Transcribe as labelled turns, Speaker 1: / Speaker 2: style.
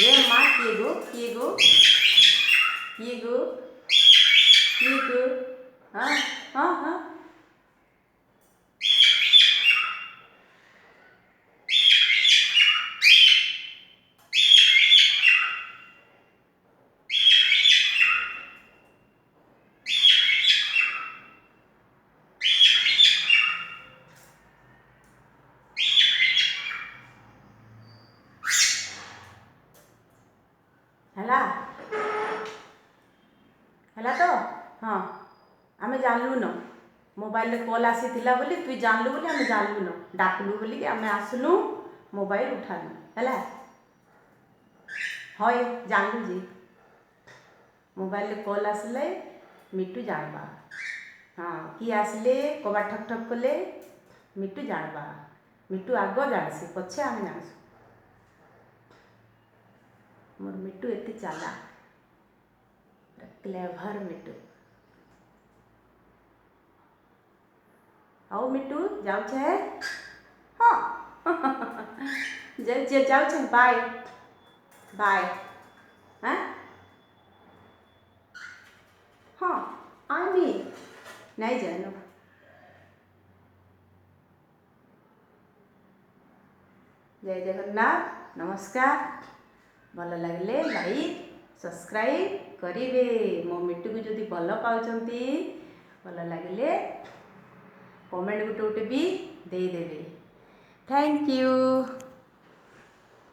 Speaker 1: ଏ ମା କିଏ ଗো ହଁ ହଁ ହଁ ହେଲା ହେଲା ତ ହଁ ଆମେ ଜାଣିଲୁ न मोबाइल कॉल आसी बोली तु जानलु बोली आम जानलु न डाकलु बोली आम आसलु मोबाइल उठालु है हय जानलु जी मोबाइल कॉल आसले मिट्टू जानबा हाँ किए आसले कबाट ठक ठक कले मिट्टू जानबा मिट्टू आग जानसी पछे आम जानसु मोर मिट्टू एते चाला क्लेभर मिट्टू आओ मिट्टू जाऊ छे हाँ जाऊ छे बाय बाय हाँ हाँ आमी नहीं जानो जय जगन्नाथ नमस्कार भल लगे लाइक सब्सक्राइब करेंगे मो मिट्टू को जदि भल पाउचंती भल लगे कमेंट गोटे गोटे भी देदेवे थैंक यू।